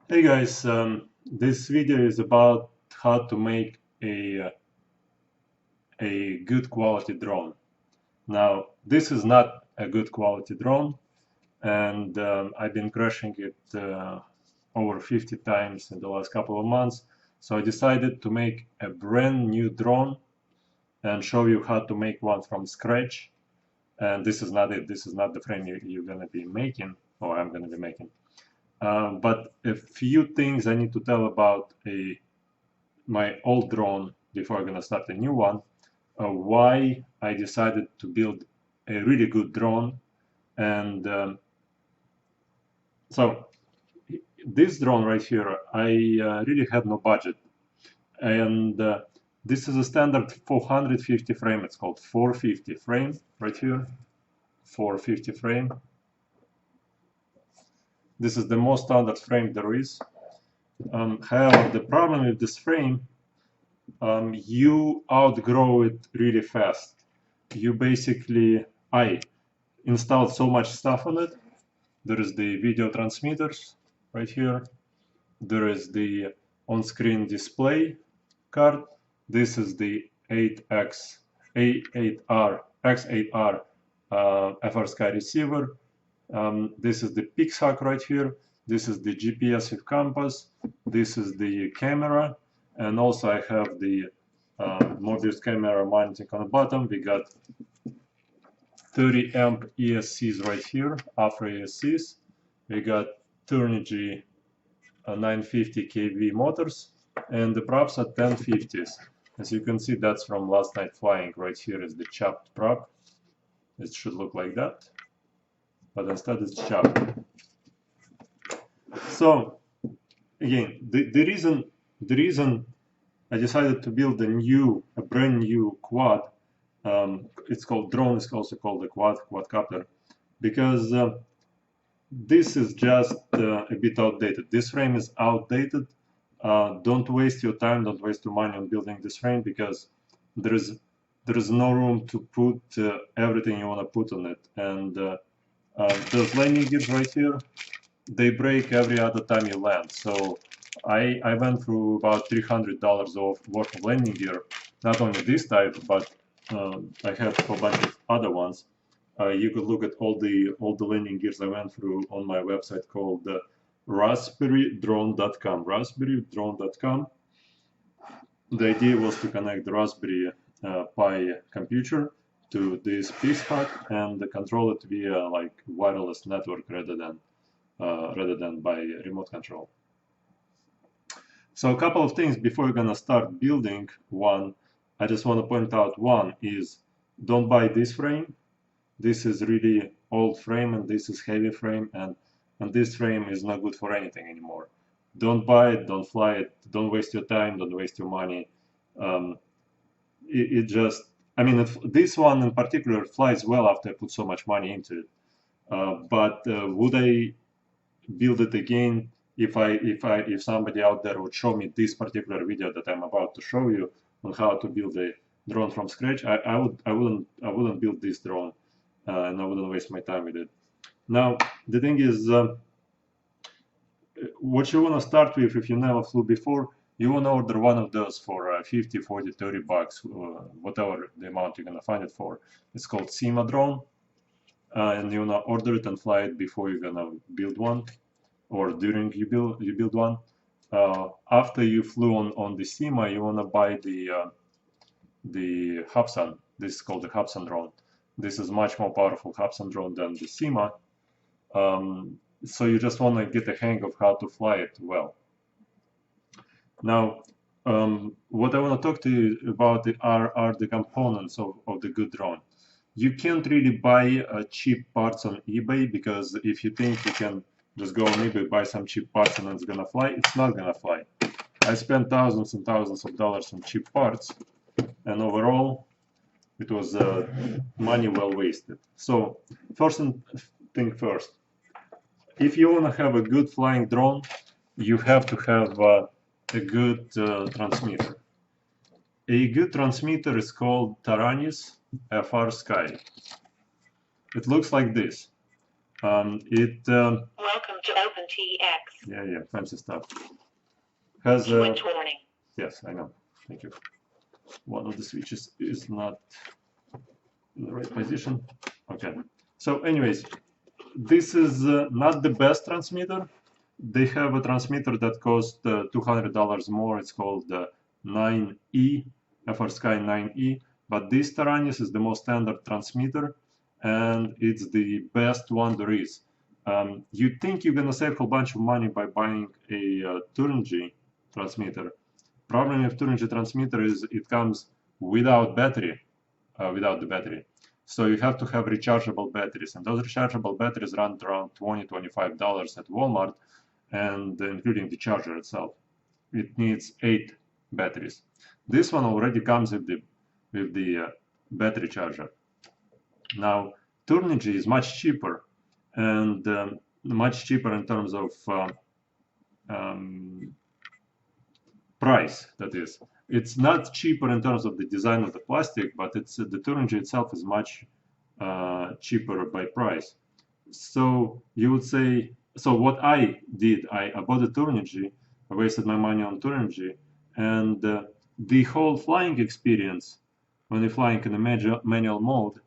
Hey guys, this video is about how to make a good quality drone. Now, this is not a good quality drone, and I've been crashing it over 50 times in the last couple of months. So I decided to make a brand new drone and show you how to make one from scratch. And this is not it. This is not the frame you're going to be making, or I'm going to be making. But a few things I need to tell about my old drone before I'm gonna start a new one. Why I decided to build a really good drone, and so this drone right here, I really had no budget, and this is a standard 450 frame. It's called 450 frame right here, 450 frame. This is the most standard frame there is. However, the problem with this frame, you outgrow it really fast. I installed so much stuff on it. There is the video transmitters right here. There is the on-screen display card. This is the 8X8R X8R frsky receiver. This is the pixhawk right here. This is the GPS with compass. This is the camera, and also I have the Mobius camera mounting on the bottom. We got 30 amp ESCs right here, Afro ESCs. We got turnigy 950 kV motors, and the props are 1050s. As you can see, that's from last night flying. Right here is the chopped prop. It should look like that, but instead it's chopped. So again, the reason I decided to build a brand new quad. It's called drone. It's also called the quadcopter, because this is just a bit outdated. This frame is outdated. Don't waste your time. Don't waste your money on building this frame, because there is no room to put everything you want to put on it. And those landing gears right here, they break every other time you land. So I went through about $300 worth of landing gear, not only this type, but I have a bunch of other ones. You could look at all the landing gears I went through on my website called raspberrydrone.com. Raspberrydrone.com. The idea was to connect the Raspberry Pi computer to this pixhawk and control it via like wireless network rather than by remote control. So a couple of things before you're gonna start building one, I just want to point out. One is, don't buy this frame. This is really old frame, and this is heavy frame, and this frame is not good for anything anymore. Don't buy it, don't fly it, don't waste your time, don't waste your money. It just, I mean, this one in particular flies well after I put so much money into it. But would I build it again if somebody out there would show me this particular video that I'm about to show you on how to build a drone from scratch? I wouldn't build this drone, and I wouldn't waste my time with it. Now the thing is, what you want to start with, if you never flew before, you want to order one of those for 50, 40, 30 bucks, whatever the amount you're going to find it for. It's called SEMA drone, and you want to order it and fly it before you're going to build one, or during you build one. After you flew on the SEMA, you want to buy the Hubsan. This is called the Hubsan drone. This is much more powerful Hubsan drone than the SEMA. So you just want to get a hang of how to fly it well. Now, what I want to talk to you about are the components of the good drone. You can't really buy cheap parts on eBay, because if you think you can just go on eBay, buy some cheap parts and it's gonna fly, it's not gonna fly. I spent thousands and thousands of dollars on cheap parts, and overall it was money well wasted. So first thing first, if you want to have a good flying drone, you have to have a good transmitter. A good transmitter is called taranis frsky. It looks like this. Welcome to OpenTX. Yeah, fancy stuff. Has Switch warning. Yes, I know. Thank you. One of the switches is not in the right position. Okay. So, anyways, this is not the best transmitter. They have a transmitter that costs $200 more. It's called the 9E, frsky 9E. But this taranis is the most standard transmitter, and it's the best one there is. You think you're gonna save a whole bunch of money by buying a turnigy transmitter. Problem with turnigy transmitter is it comes without battery, without the battery. So you have to have rechargeable batteries, and those rechargeable batteries run around $20–25 at Walmart, and including the charger itself. It needs 8 batteries. This one already comes with the battery charger. Now, turnigy is much cheaper, and much cheaper in terms of price, that is. It's not cheaper in terms of the design of the plastic, but it's the turnigy itself is much cheaper by price. So you would say, so what I did, I bought a turnigy, I wasted my money on turnigy, and the whole flying experience, when you're flying in a manual mode,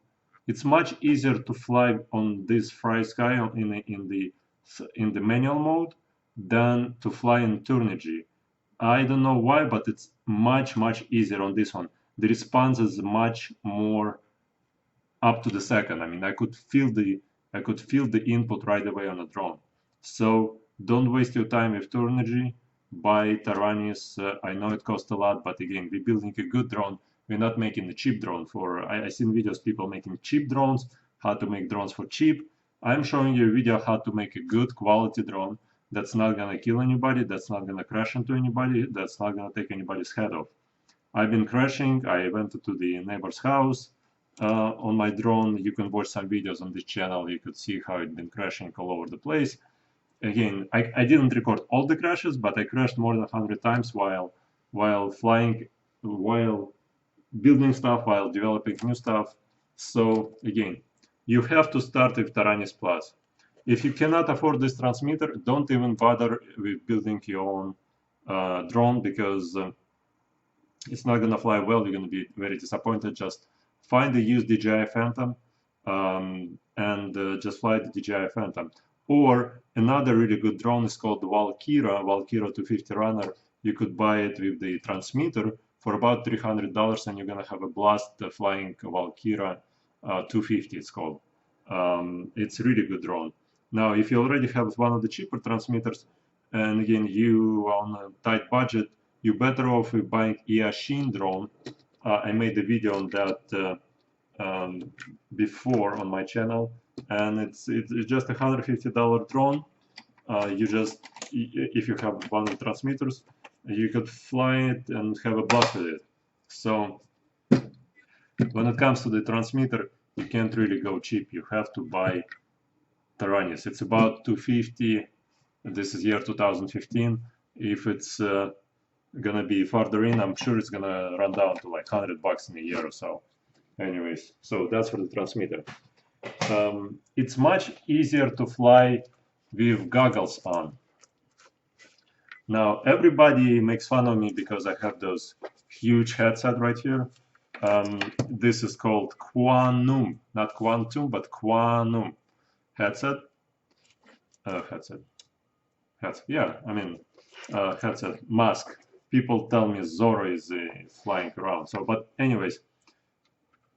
it's much easier to fly on this frsky in the manual mode than to fly in turnigy. I don't know why, but it's much easier on this one. The response is much more up to the second. I mean, I could feel the input right away on a drone. So don't waste your time with turnigy. Buy taranis. I know it costs a lot, but again, we're building a good drone. We're not making a cheap drone. I've seen videos people making cheap drones, how to make drones for cheap. I'm showing you a video how to make a good quality drone that's not gonna kill anybody, that's not gonna crash into anybody, that's not gonna take anybody's head off. I've been crashing. I went to the neighbor's house on my drone. You can watch some videos on this channel. You could see how it's been crashing all over the place. Again, I didn't record all the crashes, but I crashed more than 100 times while flying, while building stuff, while developing new stuff. So again, you have to start with Taranis Plus. If you cannot afford this transmitter, don't even bother with building your own drone, because it's not going to fly well. You're going to be very disappointed. Just find the used DJI Phantom and just fly the DJI Phantom. Or another really good drone is called the Walkera 250 Runner. You could buy it with the transmitter for about $300, and you're going to have a blast flying Walkera 250, it's called. It's a really good drone. Now, if you already have one of the cheaper transmitters, and again, you are on a tight budget, you're better off with buying eachine drone. I made a video on that before on my channel, and it's just $150 drone. If you have one of the transmitters, you could fly it and have a blast with it. So when it comes to the transmitter, you can't really go cheap. You have to buy taranis. It's about $250. This is year 2015. If it's gonna be farther in, I'm sure it's gonna run down to like $100 in a year or so. Anyways, so that's for the transmitter. It's much easier to fly with goggles on. Now, everybody makes fun of me because I have those huge headset right here. This is called Quantum, not Quantum, but Quantum headset. Headset. Yeah, I mean, headset, mask. People tell me Zorro is flying around. So, but anyways,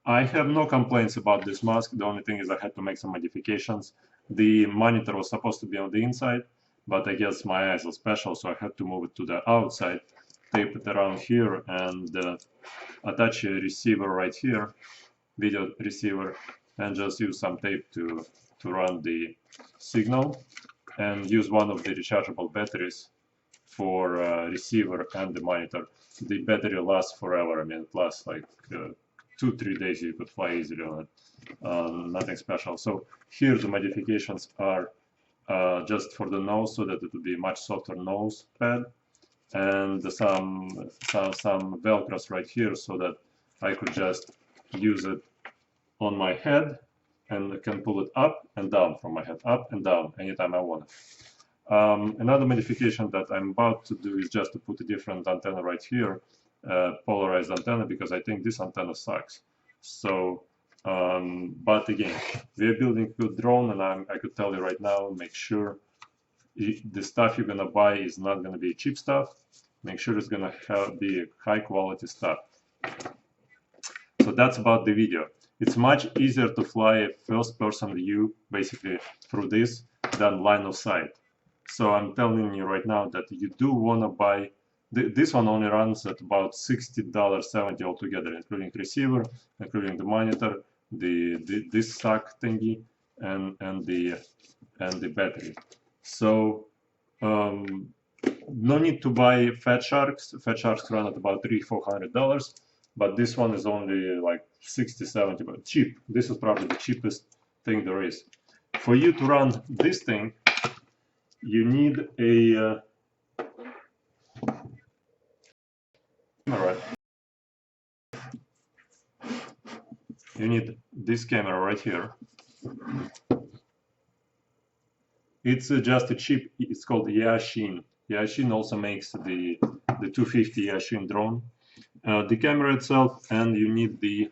I have no complaints about this mask. The only thing is I had to make some modifications. The monitor was supposed to be on the inside, but I guess my eyes are special, so I had to move it to the outside, tape it around here, and attach a receiver right here, video receiver, and just use some tape to run the signal, and use one of the rechargeable batteries for receiver and the monitor. The battery lasts forever. I mean, it lasts like 2–3 days. You could fly easily on it. Nothing special. So here the modifications are just for the nose, so that it would be a much softer nose pad, and some velcros right here, so that I could just use it on my head and can pull it up and down from my head, up and down anytime I want. Another modification that I'm about to do is just to put a different antenna right here, polarized antenna, because I think this antenna sucks. So, but again, we're building a good drone, and I could tell you right now, make sure the stuff you're gonna buy is not gonna be cheap stuff. Make sure it's gonna be high quality stuff. So that's about the video. It's much easier to fly a first-person view, basically, through this than line of sight. So I'm telling you right now that you do want to buy, this one only runs at about $60.70 altogether, including receiver, including the monitor, this sock thingy, and the battery. So no need to buy Fat Sharks. Fat Sharks run at about $300-400, but this one is only like 60-70, but cheap. This is probably the cheapest thing there is. For you to run this thing, you need a camera. You need this camera right here. It's just a cheap, it's called eachine. Eachine also makes the 250 eachine drone. The camera itself, and you need the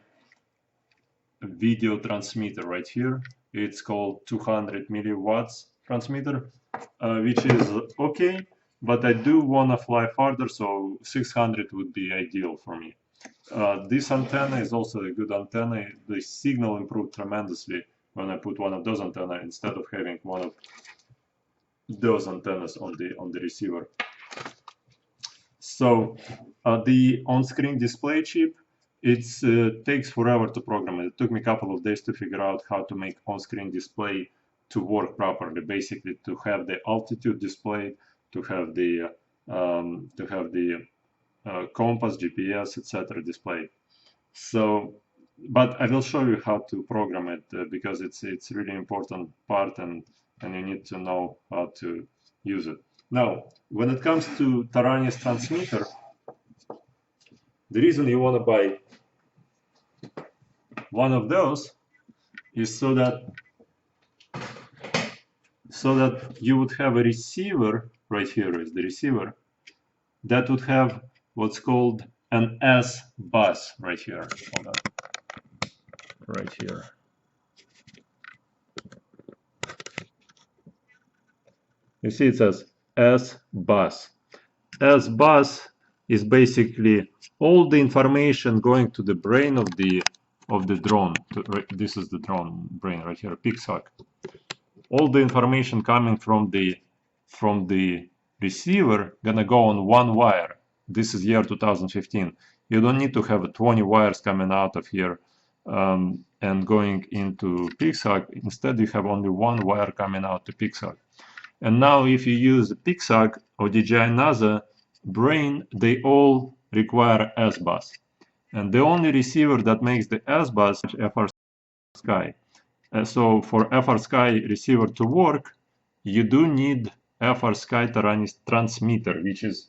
video transmitter right here. It's called 200 milliwatts transmitter, which is okay, but I do want to fly farther, so 600 would be ideal for me. This antenna is also a good antenna. The signal improved tremendously when I put one of those antennas instead of having one of those antennas on the receiver. So the on-screen display chip, it takes forever to program it. It took me a couple of days to figure out how to make on-screen display to work properly. Basically, to have the altitude display, to have the compass, GPS, etc. display. So, but I will show you how to program it because it's really important part, and you need to know how to use it. Now, when it comes to taranis transmitter, the reason you want to buy one of those is so that you would have a receiver. Right here is the receiver that would have what's called an S bus right here. Hold on. Right here. You see it says S bus. S bus is basically all the information going to the brain of the drone. This is the drone brain right here, pixhawk. All the information coming from the receiver gonna go on one wire. This is year 2015. You don't need to have 20 wires coming out of here and going into pixhawk. Instead, you have only one wire coming out to pixhawk. And now if you use the pixhawk or DJI NASA brain, they all require S-bus. And the only receiver that makes the S-bus is frsky. So for frsky receiver to work, you do need frsky taranis transmitter, which is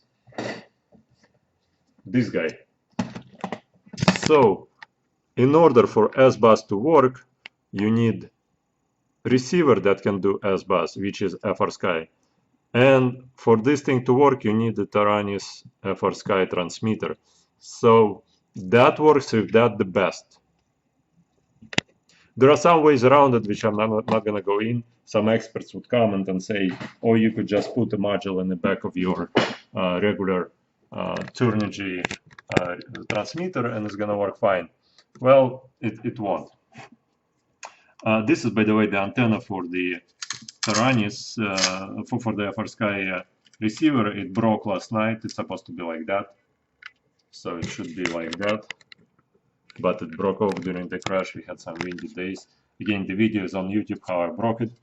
this guy. So in order for S-bus to work, you need receiver that can do S-bus, which is frsky. And for this thing to work, you need the taranis frsky transmitter. So that works with that the best. There are some ways around it, which I'm not going to go in. Some experts would comment and say, oh, you could just put a module in the back of your regular turnigy transmitter and it's going to work fine. Well, it won't. This is, by the way, the antenna for the taranis, for the frsky receiver. It broke last night. It's supposed to be like that. So it should be like that. But it broke off during the crash. We had some windy days. Again, the video is on YouTube how I broke it.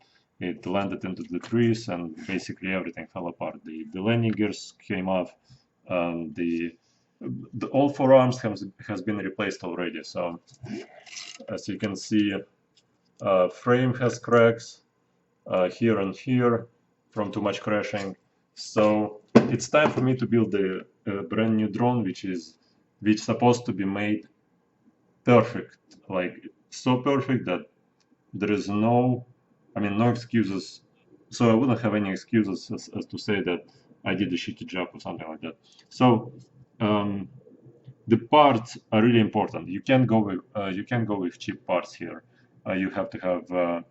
It landed into the trees and basically everything fell apart. The landing gears came off. All four arms has been replaced already. So as you can see, frame has cracks here and here from too much crashing. So it's time for me to build a brand new drone, which is supposed to be made perfect, like so perfect that there is no, I mean, no excuses. So I wouldn't have any excuses as to say that I did a shitty job or something like that. So the parts are really important. You can't go with cheap parts here. You have to have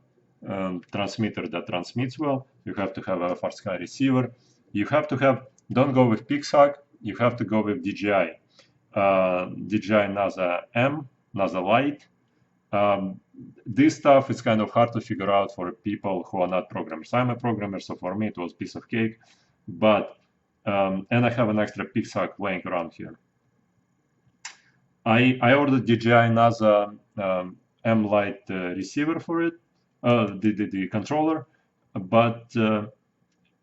transmitter that transmits well. You have to have a frsky receiver. You have to have, don't go with pixhawk. You have to go with DJI. DJI NASA M, NASA Lite. This stuff is kind of hard to figure out for people who are not programmers. I'm a programmer, so for me it was a piece of cake. But and I have an extra pixhawk laying around here. I ordered DJI NASA M Lite receiver for it, the controller, but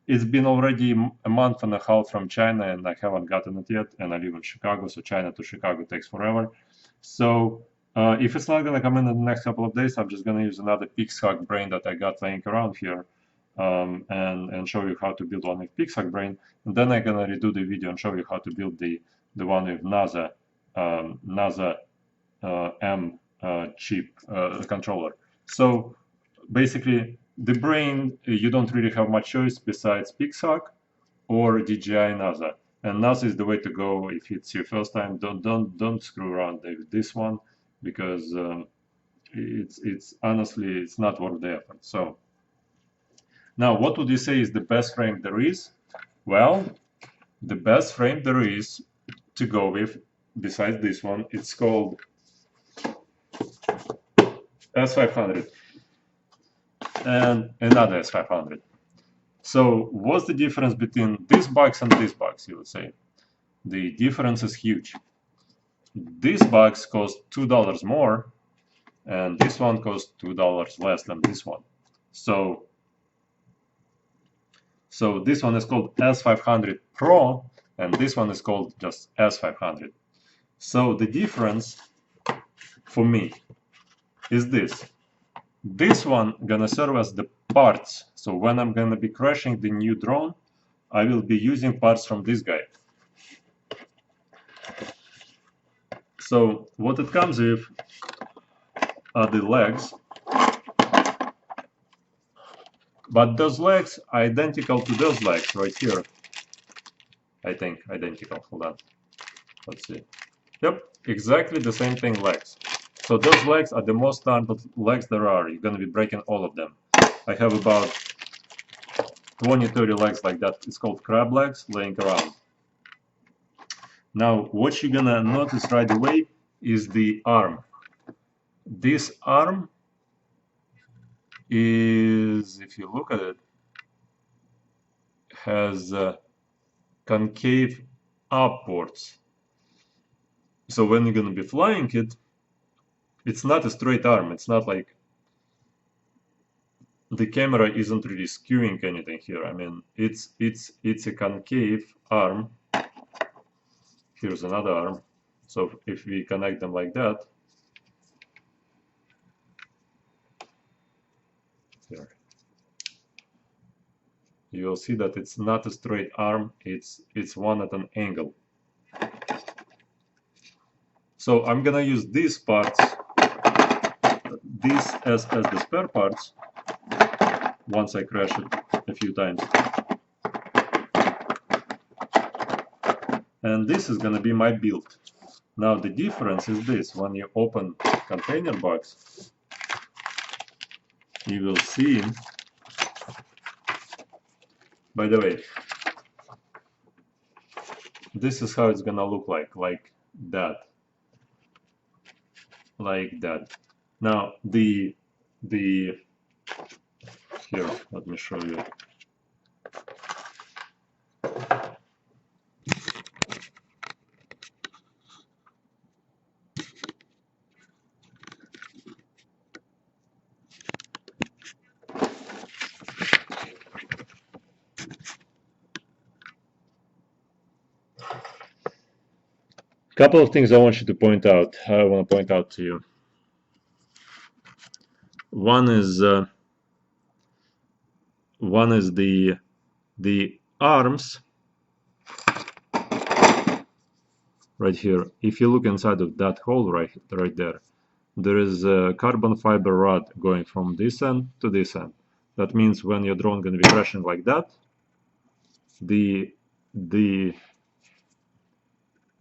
it's been already a month and a half from China and I haven't gotten it yet, and I live in Chicago, so China to Chicago takes forever. So if it's not going to come in the next couple of days, I'm just going to use another pixhawk brain that I got laying around here and show you how to build one with pixhawk brain, and then I'm going to redo the video and show you how to build the one with NASA M chip controller. So basically, the brain, you don't really have much choice besides pixhawk or DJI NASA, and NASA is the way to go if it's your first time. Don't screw around with this one, because it's honestly, it's not worth the effort. So now, what would you say is the best frame there is? Well, the best frame there is to go with, besides this one, it's called S500 and another S500. So what's the difference between this box and this box, you would say? The difference is huge. This box costs $2 more, and this one costs $2 less than this one. So this one is called S500 Pro, and this one is called just S500. So the difference for me is this. This one gonna serve as the parts. So when I'm gonna be crashing the new drone, I will be using parts from this guy. So what it comes with are the legs, but those legs are identical to those legs right here. I think identical. Hold on. Let's see. Yep, exactly the same thing, legs. So those legs are the most standard legs there are. You're going to be breaking all of them. I have about 20-30 legs like that. It's called crab legs laying around. Now, what you're going to notice right away is the arm. This arm is, if you look at it, has concave upwards. So when you're going to be flying it, it's not a straight arm. It's not like the camera isn't really skewing anything here. I mean, it's a concave arm. Here's another arm. So if we connect them like that, here, you'll see that it's not a straight arm. It's one at an angle. So I'm gonna use these parts, these as the spare parts, once I crash it a few times. And this is gonna be my build. Now the difference is this: when you open container box, you will see, by the way, this is how it's gonna look like that. Like that. Now the here, let me show you. Couple of things I want you to point out. I want to point out to you. One is the arms right here. If you look inside of that hole right there, there is a carbon fiber rod going from this end to this end. That means when your drone going to be crashing like that,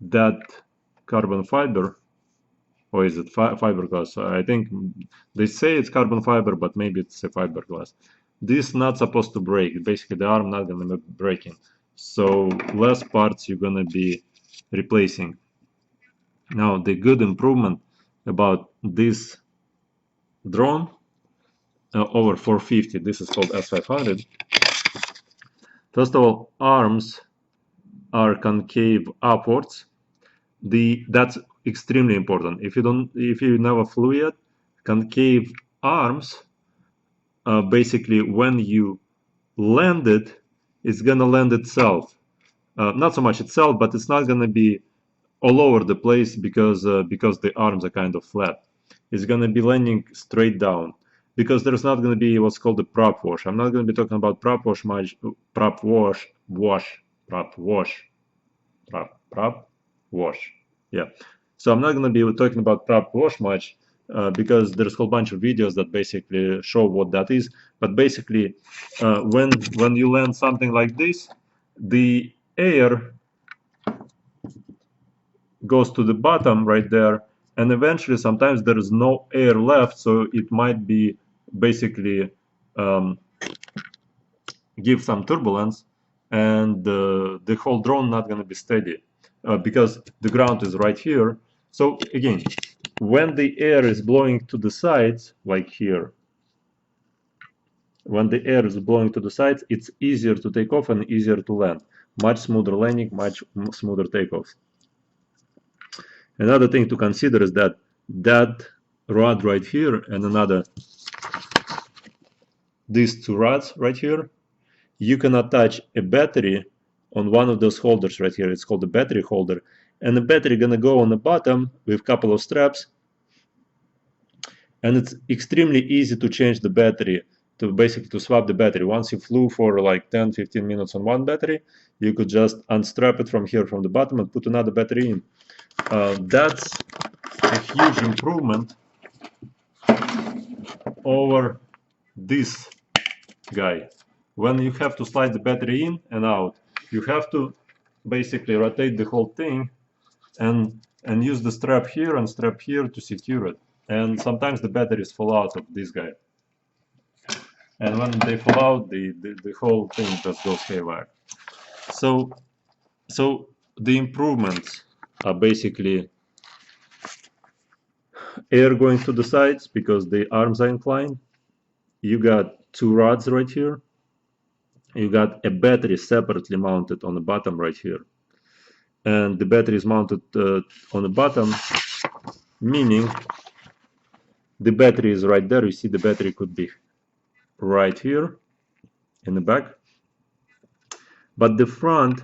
that carbon fiber, or is it fiberglass? I think they say it's carbon fiber, but maybe it's a fiberglass. This not supposed to break. Basically, the arm not gonna be breaking. So less parts you're gonna be replacing. Now the good improvement about this drone over 450. This is called S500. First of all, arms are concave upwards. That's extremely important. If you never flew yet, concave arms, basically when you land it, it's gonna land itself. Not so much itself, but it's not gonna be all over the place because the arms are kind of flat. It's gonna be landing straight down because there's not gonna be what's called a prop wash. I'm not gonna be talking about prop wash much. Prop wash. Yeah. So I'm not going to be talking about prop wash much because there's a whole bunch of videos that basically show what that is. But basically, when you land something like this, the air goes to the bottom right there, and eventually sometimes there is no air left, so it might be basically give some turbulence, and the whole drone not going to be steady because the ground is right here. So again, when the air is blowing to the sides, like here, when the air is blowing to the sides, it's easier to take off and easier to land. Much smoother landing, much smoother takeoff. Another thing to consider is that rod right here and these two rods right here, you can attach a battery on one of those holders right here. It's called the battery holder, and the battery gonna go on the bottom with a couple of straps, and it's extremely easy to change the battery, to basically swap the battery. Once you flew for like 10-15 minutes on one battery, you could just unstrap it from here from the bottom and put another battery in. That's a huge improvement over this guy. When you have to slide the battery in and out, you have to basically rotate the whole thing and use the strap here and strap here to secure it. And sometimes the batteries fall out of this guy. And when they fall out, the whole thing just goes haywire. So the improvements are basically air going to the sides because the arms are inclined. You got two rods right here. You got a battery separately mounted on the bottom right here. And the battery is mounted on the bottom, meaning the battery is right there. You see the battery could be right here in the back. But the front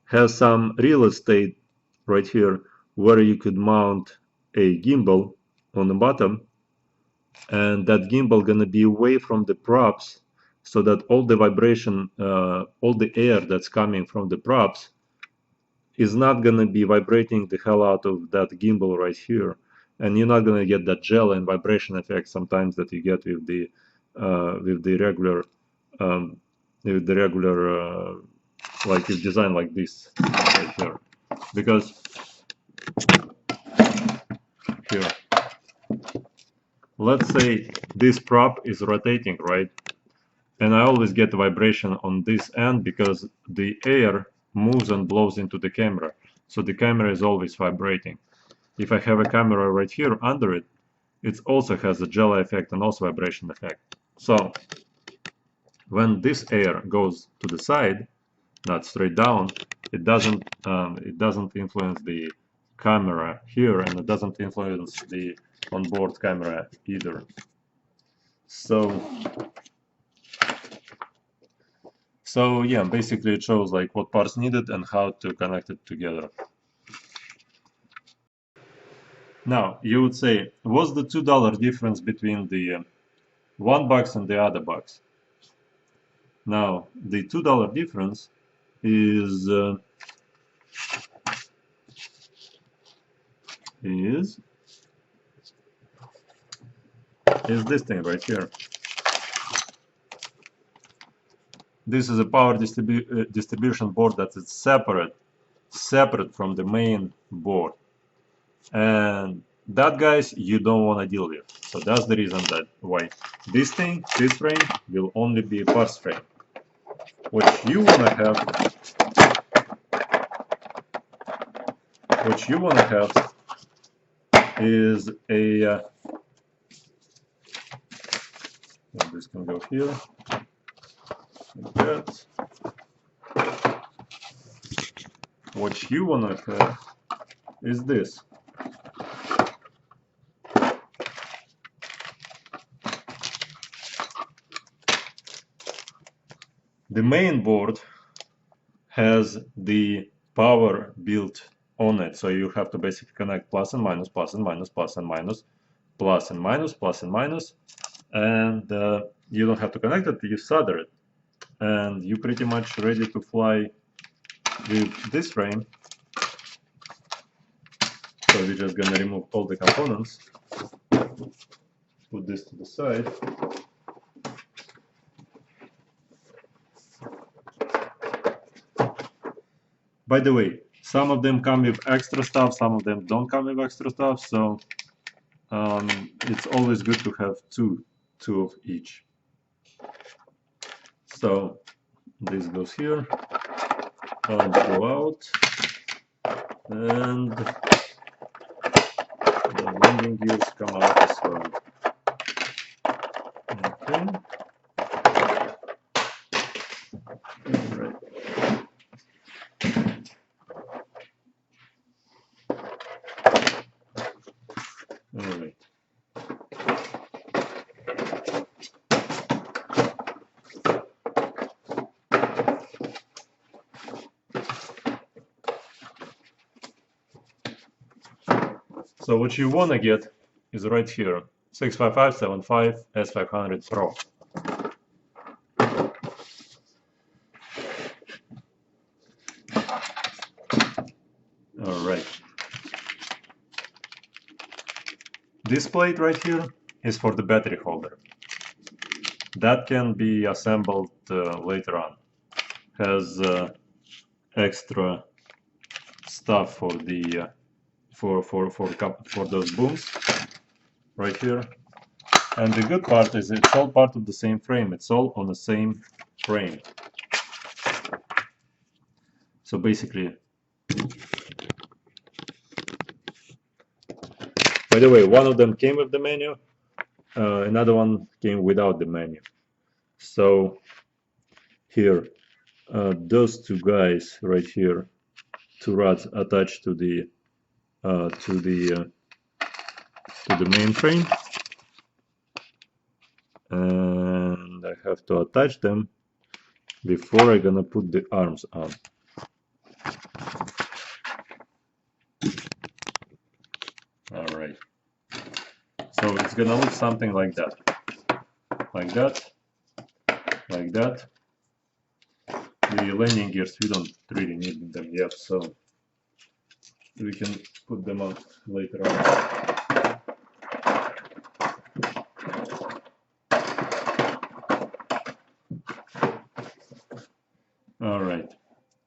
has some real estate right here where you could mount a gimbal on the bottom, and that gimbal gonna be away from the props so that all the vibration, all the air that's coming from the props is not gonna be vibrating the hell out of that gimbal right here, and you're not gonna get that gel and vibration effect sometimes that you get with the regular like it's designed like this right here, because here, let's say this prop is rotating, right? And I always get the vibration on this end because the air moves and blows into the camera. So the camera is always vibrating. If I have a camera right here under it, it also has a gel effect and also vibration effect. So when this air goes to the side, not straight down, it doesn't influence the camera here, and it doesn't influence the onboard camera either. So yeah, basically it shows like what parts needed and how to connect it together. Now you would say, what's the $2 difference between the one box and the other box? Now the $2 difference is is this thing right here. This is a power distribution board that is separate from the main board, and that, guys, you don't want to deal with. So that's the reason that why this frame will only be a parse frame. What you want to have is a this can go here like that. What you want to have is this. The main board has the power built on it, so you have to basically connect plus and minus, plus and minus, plus and minus, plus and minus, plus and minus, and you don't have to connect it, you solder it, and you're pretty much ready to fly with this frame. So we're just gonna remove all the components, put this to the side. By the way, some of them come with extra stuff, some of them don't come with extra stuff, so it's always good to have two of each. So this goes here, arms go out, and the landing gears come out as well. Okay. All right. All right. So what you want to get is right here, 65575 S500 Pro. All right. This plate right here is for the battery holder. That can be assembled later on. Has extra stuff for the for those booms right here. And the good part is it's all part of the same frame. It's all on the same frame. So basically, by the way, one of them came with the menu, another one came without the menu. So here, those two guys right here, two rods attached to the main frame, and I have to attach them before I'm gonna put the arms on. All right. So it's gonna look something like that, like that, like that. The landing gears, we don't really need them yet, so we can put them on later on. All right,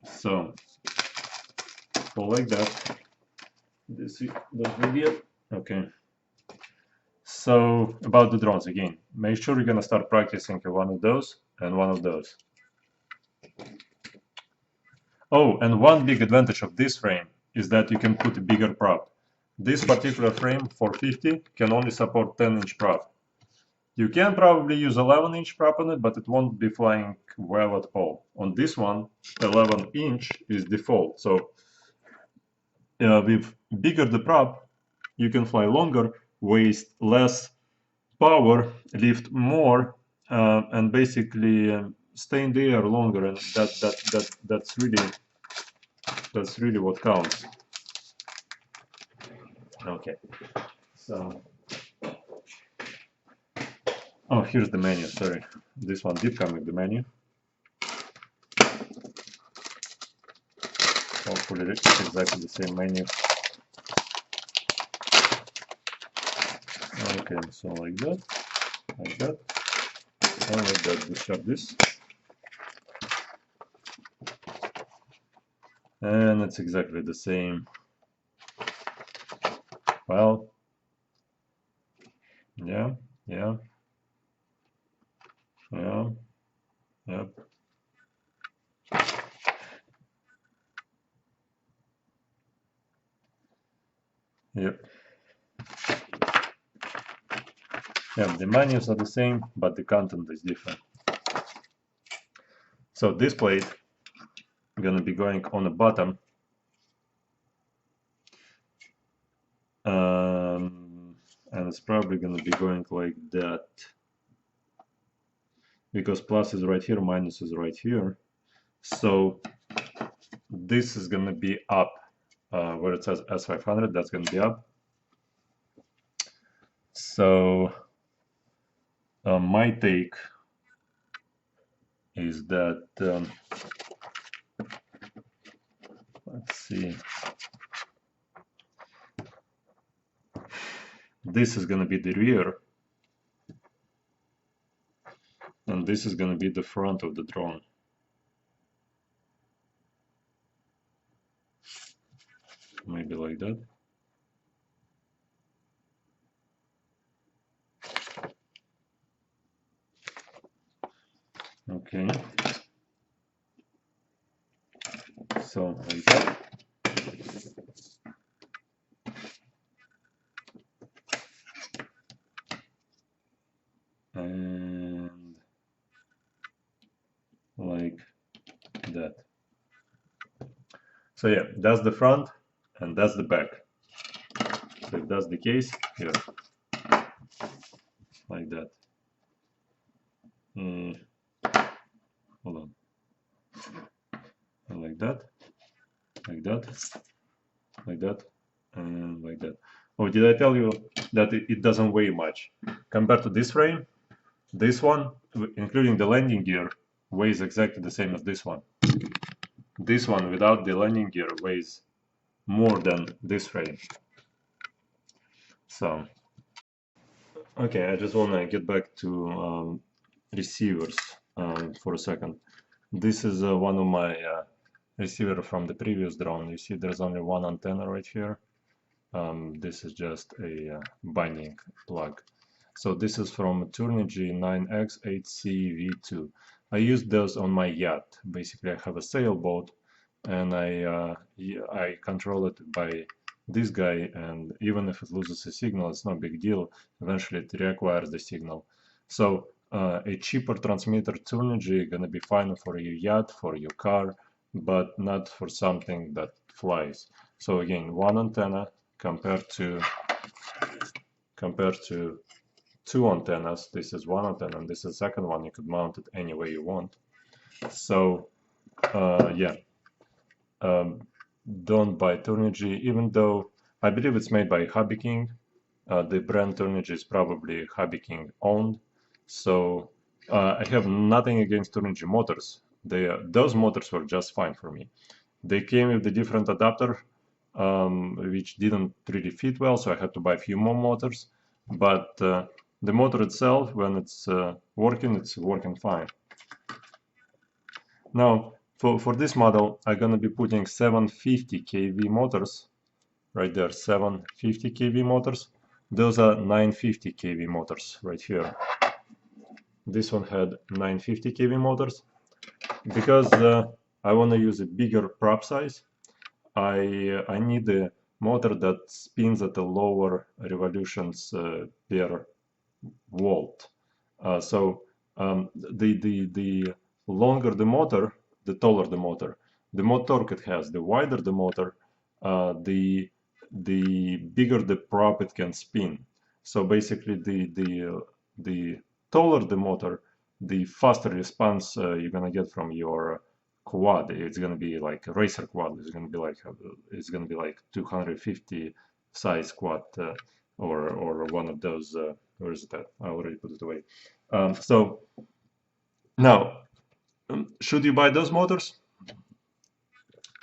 so like that. This don't forget. Okay. So about the drones again, make sure you're gonna start practicing one of those and one of those. Oh, and one big advantage of this frame is that you can put a bigger prop. This particular frame, 450, can only support 10-inch prop. You can probably use 11-inch prop on it, but it won't be flying well at all. On this one, 11-inch is default. So with bigger the prop, you can fly longer, waste less power, lift more, and basically stay in the air longer, and that's really what counts. Okay, so oh, here's the menu. Sorry, this one did come with the menu. Hopefully it's exactly the same menu. Okay, so like that, and like that. Discharge this, and it's exactly the same. Well, yeah, yep. Yep. Yeah, the menus are the same, but the content is different. So this plate gonna be going on the bottom, and it's probably gonna be going like that, because plus is right here, minus is right here. So this is gonna be up, where it says S500, that's gonna be up. So my take is that, let's see, this is gonna be the rear, and this is gonna be the front of the drone. Maybe like that. Okay. So like that. And like that. So yeah, that's the front and that's the back. So if that's the case, here, like that. Hold on. And like that, like that, like that, and like that. Oh, did I tell you that it doesn't weigh much? Compared to this frame, this one, including the landing gear, weighs exactly the same as this one. This one without the landing gear weighs more than this frame. So, okay, I just want to get back to receivers for a second. This is one of my receiver from the previous drone. You see there's only one antenna right here. This is just a binding plug. So this is from turnigy 9X8C V2. I use those on my yacht. Basically, I have a sailboat, and I control it by this guy, and even if it loses a signal, it's no big deal. Eventually, it reacquires the signal. So a cheaper transmitter turnigy gonna be fine for your yacht, for your car, but not for something that flies. So again, one antenna compared to two antennas. This is one antenna, and this is the second one. You could mount it any way you want. So yeah, don't buy turnigy, even though I believe it's made by Hobby King. The brand turnigy is probably Hobby King owned. So I have nothing against turnigy motors. Those motors were just fine for me. They came with a different adapter, which didn't really fit well, so I had to buy a few more motors. But the motor itself, when it's working fine. Now, for this model, I'm going to be putting 750 kV motors, right there, 750 kV motors. Those are 950 kV motors right here. This one had 950 kV motors. Because I want to use a bigger prop size, I need a motor that spins at a lower revolutions per volt. So the longer the motor, the taller the motor. The more torque it has, the wider the motor, the bigger the prop it can spin. So basically, the taller the motor, the faster response you're gonna get from your quad. It's gonna be like a racer quad. It's gonna be like 250 size quad, or one of those. Where is that? I already put it away. So now, should you buy those motors?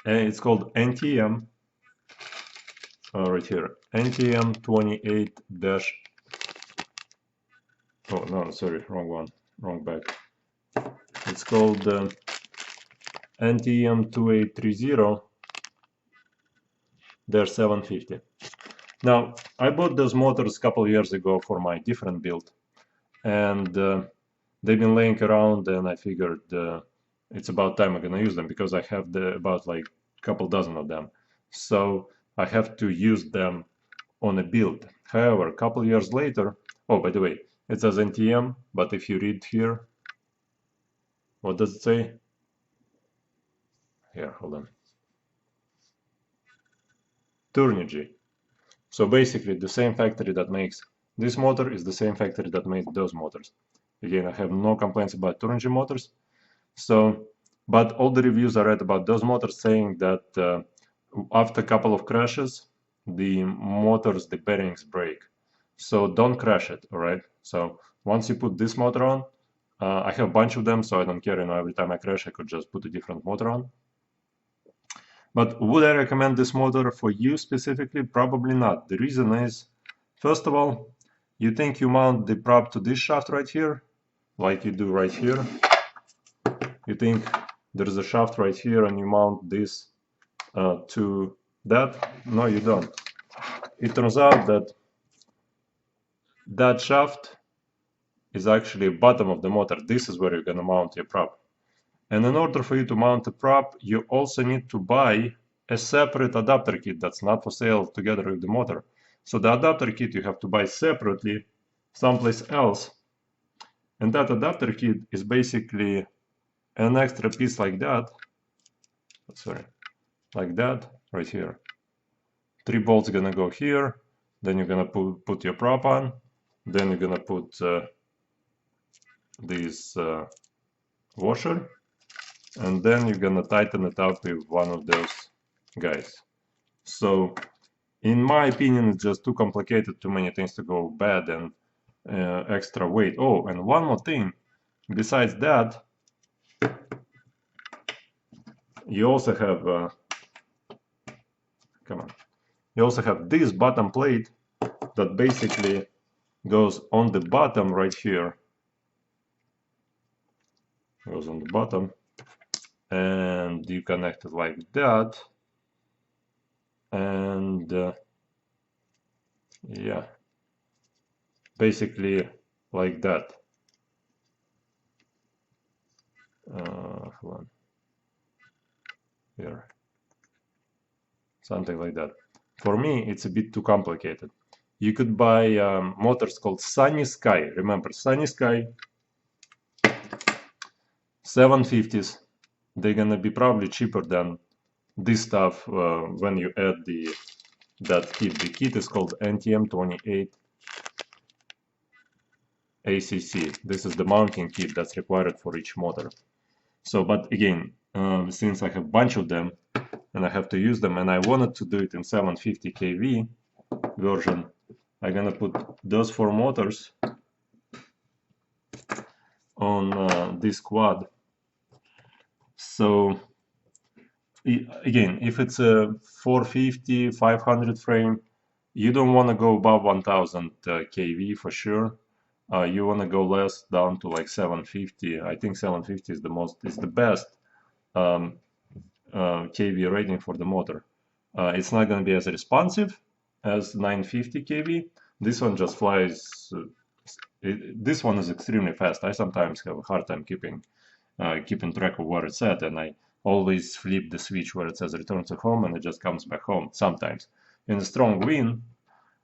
It's called NTM. Right here, NTM 28-. Oh no, sorry, wrong one, wrong bag. It's called NTM2830. They're 750. Now, I bought those motors a couple of years ago for my different build, and they've been laying around, and I figured it's about time I'm gonna use them because I have about like a couple dozen of them. So I have to use them on a build. However, a couple of years later, oh, by the way, it says NTM, but if you read here, what does it say? Here, hold on. Turnigy. So basically, the same factory that makes this motor is the same factory that made those motors. Again, I have no complaints about turnigy motors. So, but all the reviews I read about those motors saying that after a couple of crashes, the motors, the bearings break. So don't crash it, all right? So once you put this motor on, I have a bunch of them, so I don't care, every time I crash, I could just put a different motor on. But would I recommend this motor for you specifically? Probably not. The reason is, first of all, you think you mount the prop to this shaft right here, like you do right here. You think there's a shaft right here and you mount this to that. No, you don't. It turns out that that shaft is actually bottom of the motor. This is where you're gonna mount your prop. And in order for you to mount a prop, you also need to buy a separate adapter kit that's not for sale together with the motor. So the adapter kit you have to buy separately someplace else. And that adapter kit is basically an extra piece like that. Sorry, like that right here. 3 bolts gonna go here. Then you're gonna put your prop on. Then you're gonna put this washer. And then you're gonna tighten it up with one of those guys. So in my opinion, it's just too complicated, too many things to go bad, and extra weight. Oh, and one more thing, besides that, you also have come on, you also have this bottom plate that basically goes on the bottom right here, goes on the bottom, and you connect it like that, and yeah, basically like that. Hold on. Here, something like that. For me, it's a bit too complicated. You could buy motors called Sunny Sky. Remember, Sunny Sky 750s. They're gonna be probably cheaper than this stuff when you add that kit. The kit is called NTM8N8M ACC. This is the mounting kit that's required for each motor. So, but again, since I have a bunch of them and I have to use them, and I wanted to do it in 750 kV version, I'm gonna put those 4 motors on this quad. So again, if it's a 450, 500 frame, you don't want to go above 1000 kV for sure. You want to go less, down to like 750. I think 750 is the best kV rating for the motor. It's not going to be as responsive as 950 kV. This one just flies. This one is extremely fast. I sometimes have a hard time keeping track of where it's at, and I always flip the switch where it says return to home, and it just comes back home sometimes. In a strong wind,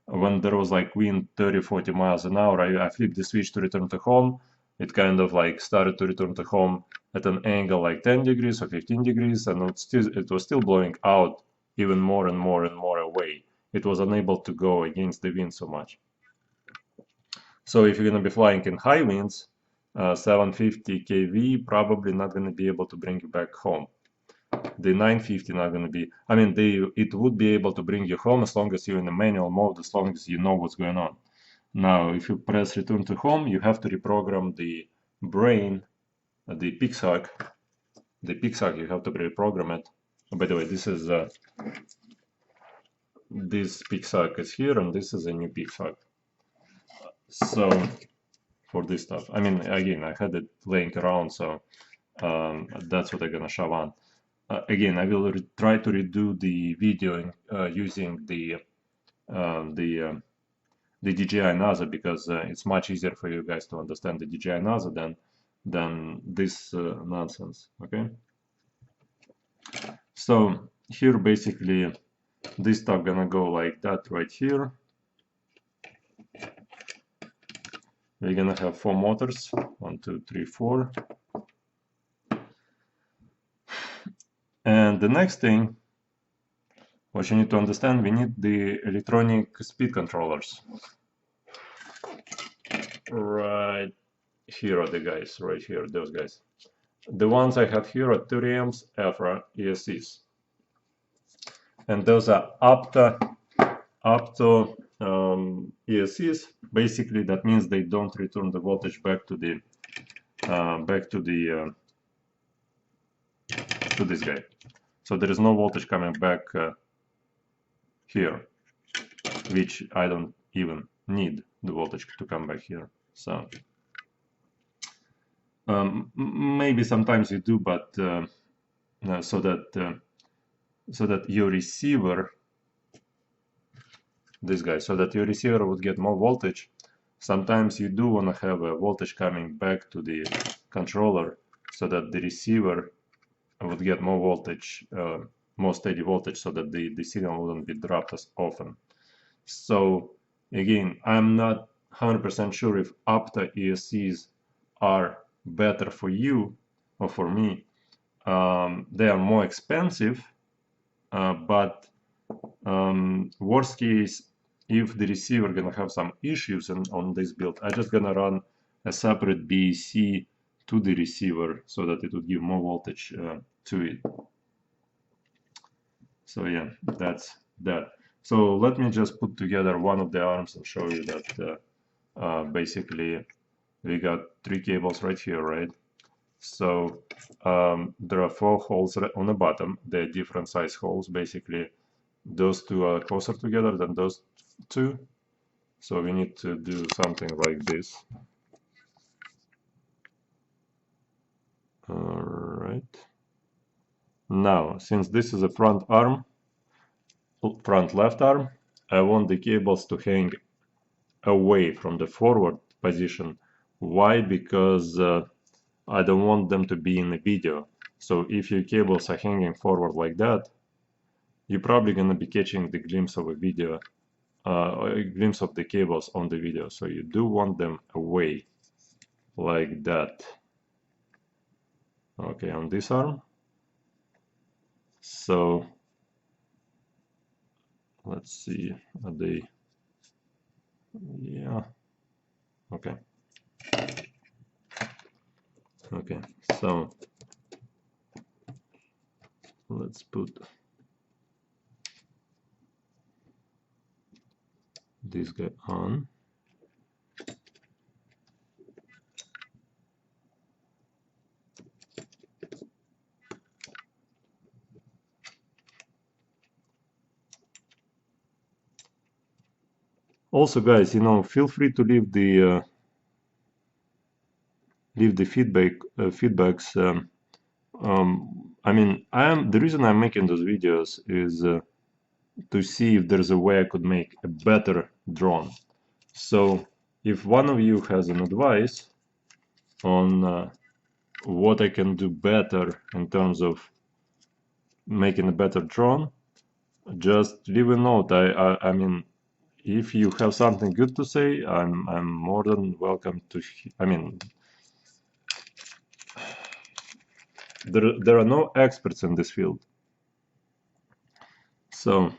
when there was like wind 30-40 miles an hour, I flipped the switch to return to home. It kind of like started to return to home at an angle like 10 degrees or 15 degrees, and it was still blowing out even more and more and more away. It was unable to go against the wind so much. So if you're going to be flying in high winds, 750 kV probably not going to be able to bring you back home. The 950 not going to be, I mean, it would be able to bring you home as long as you're in a manual mode, as long as you know what's going on. Now, if you press return to home, you have to reprogram the brain, the pixhawk. The pixhawk, you have to reprogram it. Oh, by the way, this is this pixhawk is here, and this is a new pixhawk. So for this stuff. I mean, again, I had it laying around, so that's what I'm gonna show on. Again, I will try to redo the video using the DJI NASA, because it's much easier for you guys to understand the DJI NASA than this nonsense. Okay. So here basically this stuff gonna go like that right here. We're gonna have 4 motors, 1, 2, 3, 4. And the next thing, what you need to understand, we need the electronic speed controllers. Right here are the guys, right here, those guys. The ones I have here are 30 amps Afro ESCs. And those are opto ESCs. Basically, that means they don't return the voltage back to this guy. So there is no voltage coming back here, which I don't even need the voltage to come back here. So maybe sometimes you do, but so that your receiver, this guy, so that your receiver would get more voltage. Sometimes you do want to have a voltage coming back to the controller, so that the receiver would get more voltage, more steady voltage, so that the signal wouldn't be dropped as often. So again, I'm not 100% sure if opto ESCs are better for you or for me. They are more expensive, but worst case, if the receiver gonna have some issues on this build, I'm just gonna run a separate BEC to the receiver so that it would give more voltage to it. So yeah, that's that. So let me just put together one of the arms and show you that basically we got 3 cables right here, right? So there are 4 holes on the bottom. They're different size holes. Basically, those 2 are closer together than those 2. So we need to do something like this. All right. Now, since this is a front arm, front left arm, I want the cables to hang away from the forward position. Why? Because I don't want them to be in the video. So if your cables are hanging forward like that, you're probably going to be catching the glimpse of a video, a glimpse of the cables on the video. So you do want them away like that. Okay, on this arm. So let's see, are they, yeah, okay. Okay, so let's put this guy on. Also, guys, you know, feel free to leave the feedbacks. I mean, the reason I'm making those videos is to see if there's a way I could make a better drone. So if one of you has an advice on what I can do better in terms of making a better drone, just leave a note. I mean, if you have something good to say, I'm more than welcome to. I mean, there are no experts in this field. So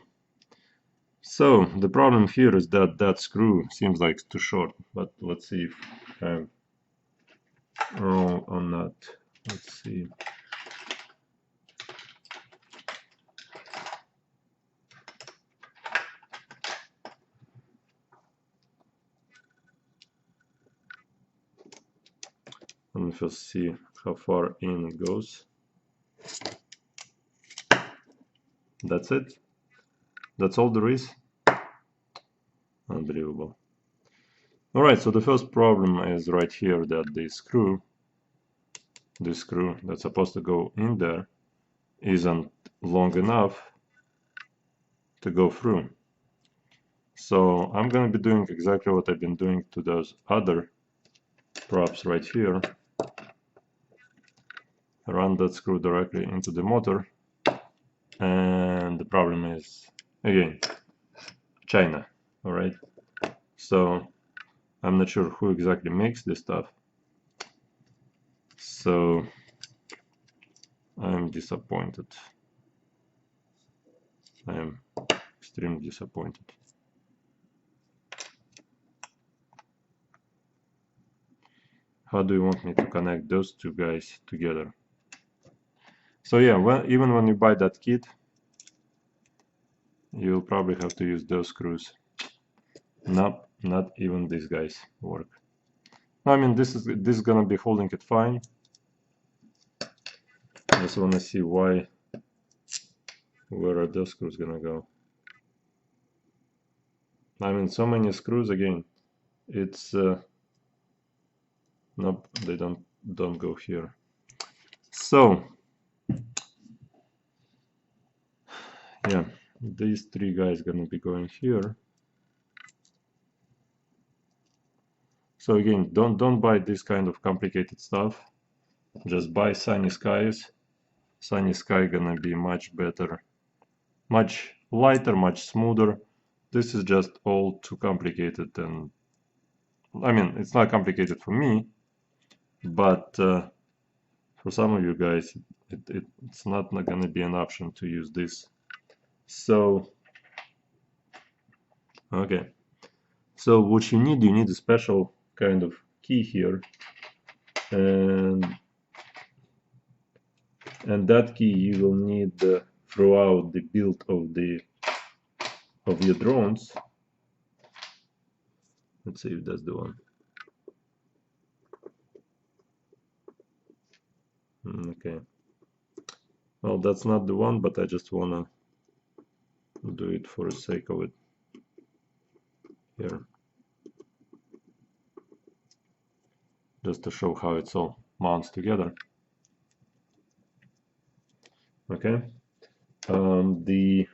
the problem here is that that screw seems like too short. But let's see if I'm wrong on that. Let's see. Let me first see how far in it goes. That's it. That's all there is. Unbelievable. Alright, so the first problem is right here, that this screw that's supposed to go in there isn't long enough to go through. So I'm going to be doing exactly what I've been doing to those other props right here. Run that screw directly into the motor, and the problem is, again, China. Alright, so I'm not sure who exactly makes this stuff, so I'm disappointed. I am extremely disappointed. How do you want me to connect those two guys together? So yeah, even when you buy that kit, you'll probably have to use those screws. Nope, not even these guys work. I mean, this is gonna be holding it fine. I just wanna see where are those screws gonna go. I mean, so many screws again. It's nope, they don't go here. So yeah, these three guys gonna be going here. So again, don't buy this kind of complicated stuff. Just buy Sunny Skies. Sunny Sky gonna be much better, much lighter, much smoother. This is just all too complicated, and I mean, it's not complicated for me, but for some of you guys, it's not gonna be an option to use this. So okay, so what you need a special kind of key here, and that key you will need throughout the build of your drones. Let's see if that's the one. Okay, well, that's not the one, but I just wanna do it for the sake of it here, just to show how it's all mounts together. Okay, the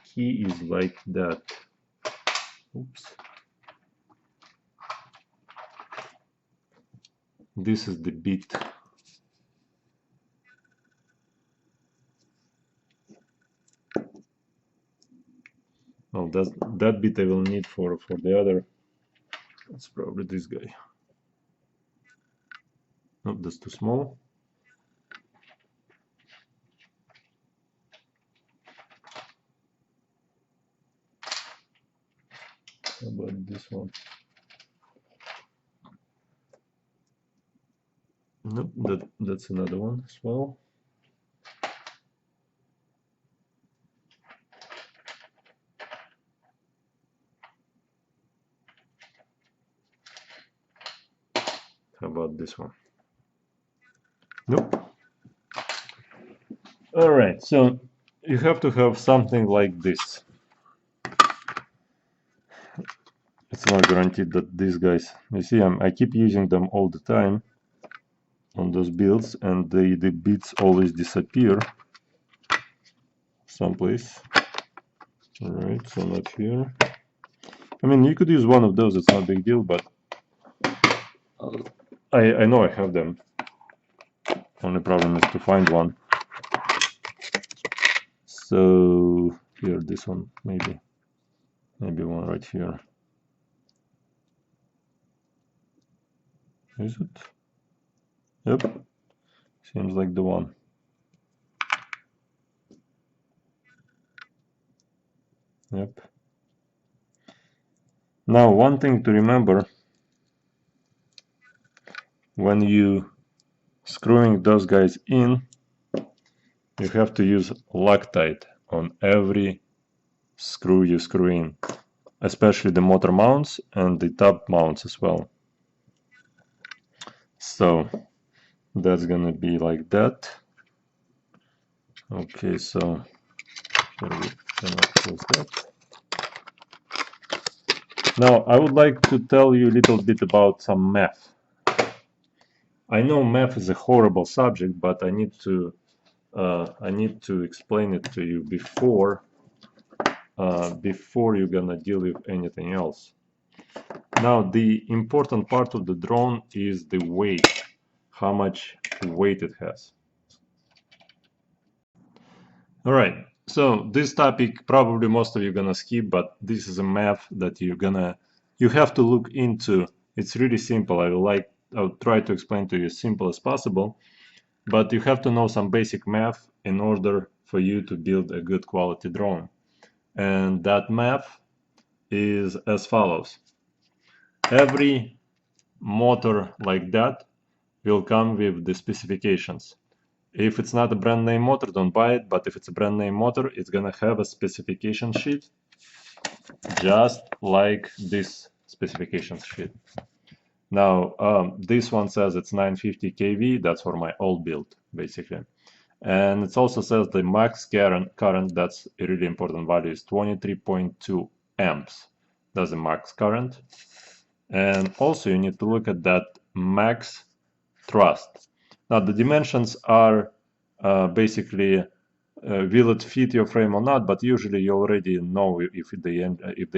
key is like that. Oops. This is the bit. Well, that bit I will need for the other. It's probably this guy. Nope, that's too small. How about this one? Nope, that's another one as well. How about this one? Nope. All right, so you have to have something like this. It's not guaranteed that these guys, you see, I keep using them all the time on those builds, and the bits always disappear someplace. All right, so not here. I mean, you could use one of those, it's not a big deal, but I know I have them. Only problem is to find one. So here, this one, maybe one right here. Is it? Yep, seems like the one. Yep. Now, one thing to remember when you screwing those guys in, you have to use Loctite on every screw you screw in, especially the motor mounts and the top mounts as well. So that's gonna be like that. Okay, so here we cannot close that. Now, I would like to tell you a little bit about some math. I know math is a horrible subject, but I need to explain it to you before you're gonna deal with anything else. Now, the important part of the drone is the weight, how much weight it has. All right, so this topic probably most of you gonna skip, but this is a math that you have to look into. It's really simple. I'll try to explain to you as simple as possible, but you have to know some basic math in order for you to build a good quality drone. And that math is as follows. Every motor like that will come with the specifications. If it's not a brand name motor, don't buy it, but if it's a brand name motor, it's gonna have a specification sheet just like this specification sheet. Now, this one says it's 950 kV, that's for my old build, basically. And it also says the max current, that's a really important value, is 23.2 amps. That's the max current. And also you need to look at that max thrust. Now the dimensions are basically will it fit your frame or not, but usually you already know if the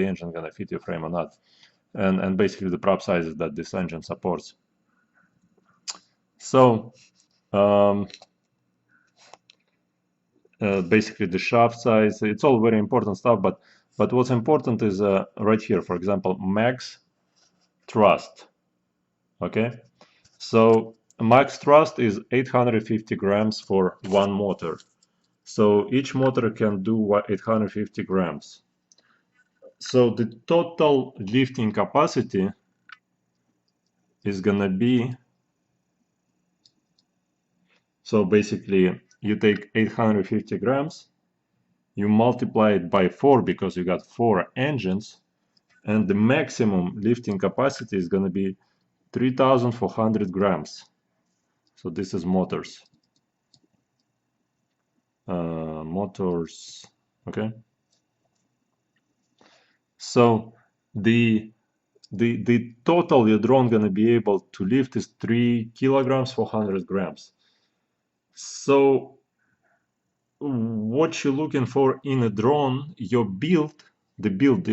engine gonna fit your frame or not. And basically the prop sizes that this engine supports. So basically the shaft size, it's all very important stuff, but what's important is right here, for example, max thrust. Okay, so max thrust is 850 grams for one motor. So each motor can do 850 grams. So the total lifting capacity is gonna be, so basically you take 850 grams, you multiply it by 4 because you got 4 engines, and the maximum lifting capacity is gonna be 3,400 grams. So this is motors. Motors, okay? So the total your drone gonna be able to lift is 3 kilograms 400 grams. So what you're looking for in a drone, your